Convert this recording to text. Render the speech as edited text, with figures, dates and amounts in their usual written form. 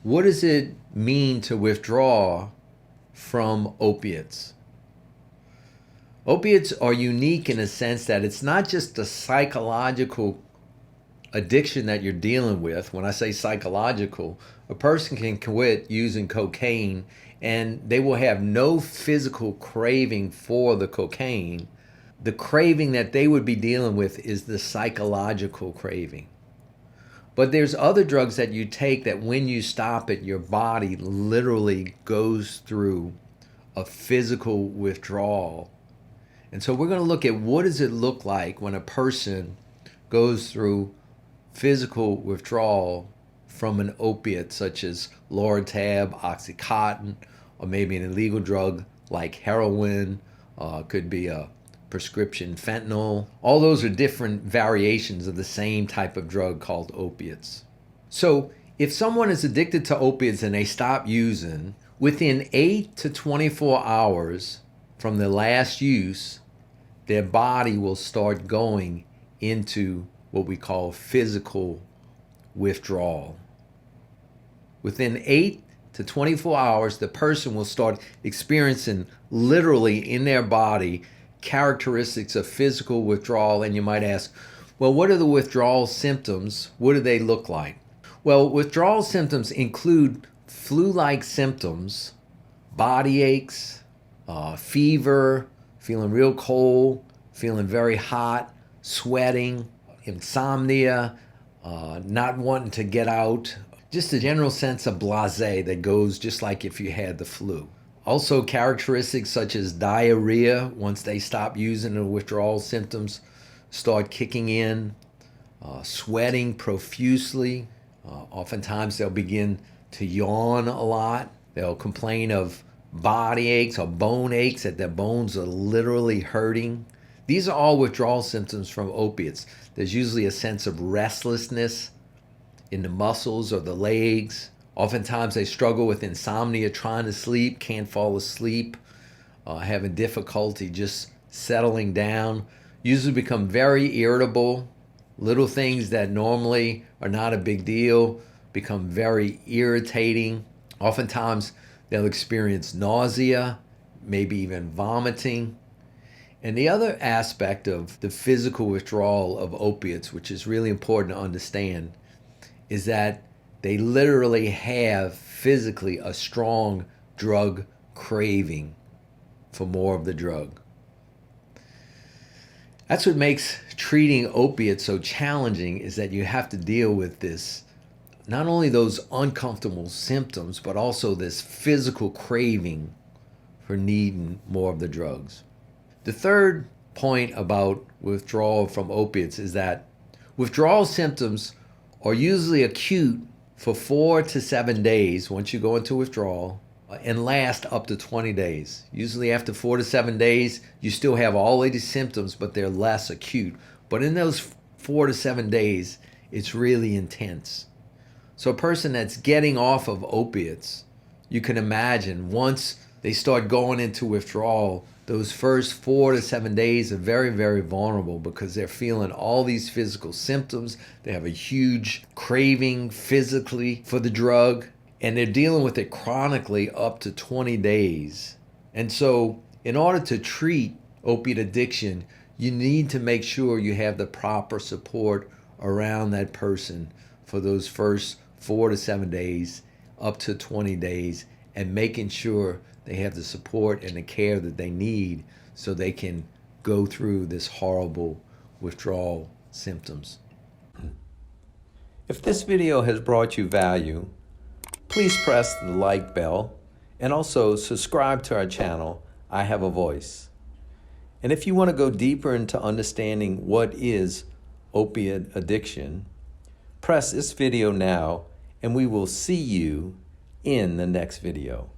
What does it mean to withdraw from opiates? Opiates are unique in a sense that it's not just a psychological addiction that you're dealing with. When I say psychological, a person can quit using cocaine and they will have no physical craving for the cocaine. The craving that they would be dealing with is the psychological craving. But there's other drugs that you take that when you stop it, your body literally goes through a physical withdrawal. And so we're going to look at what does it look like when a person goes through physical withdrawal from an opiate such as lortab, oxycontin, or maybe an illegal drug like heroin, could be a prescription fentanyl. All those are different variations of the same type of drug called opiates. So if someone is addicted to opiates and they stop using, within 8 to 24 hours from the last use, their body will start going into what we call physical withdrawal. Within 8 to 24 hours, the person will start experiencing literally in their body characteristics of physical withdrawal. And you might ask, well, what are the withdrawal symptoms? What do they look like? Well, withdrawal symptoms include flu-like symptoms, body aches, fever, feeling real cold, feeling very hot, sweating, insomnia, not wanting to get out, just a general sense of blasé that goes just like if you had the flu. Also characteristics such as diarrhea, once they stop using, the withdrawal symptoms start kicking in, sweating profusely. Oftentimes they'll begin to yawn a lot. They'll complain of body aches or bone aches, that their bones are literally hurting. These are all withdrawal symptoms from opiates. There's usually a sense of restlessness in the muscles or the legs. Oftentimes they struggle with insomnia, trying to sleep, can't fall asleep, having difficulty just settling down. Usually become very irritable. Little things that normally are not a big deal become very irritating. Oftentimes they'll experience nausea, maybe even vomiting. And the other aspect of the physical withdrawal of opiates, which is really important to understand, is that they literally have physically a strong drug craving for more of the drug. That's what makes treating opiates so challenging, is that you have to deal with this, not only those uncomfortable symptoms, but also this physical craving for needing more of the drugs. The third point about withdrawal from opiates is that withdrawal symptoms are usually acute for 4 to 7 days once you go into withdrawal, and last up to 20 days. Usually after 4 to 7 days, you still have all of these symptoms, but they're less acute. But in those 4 to 7 days, it's really intense. So a person that's getting off of opiates, you can imagine once they start going into withdrawal, those first 4 to 7 days are very, very vulnerable because they're feeling all these physical symptoms. They have a huge craving physically for the drug, and they're dealing with it chronically up to 20 days. And so in order to treat opiate addiction, you need to make sure you have the proper support around that person for those first 4 to 7 days, up to 20 days, and making sure they have the support and the care that they need so they can go through this horrible withdrawal symptoms. If this video has brought you value, please press the like bell and also subscribe to our channel, I Have a Voice. And if you want to go deeper into understanding what is opiate addiction, press this video now and we will see you in the next video.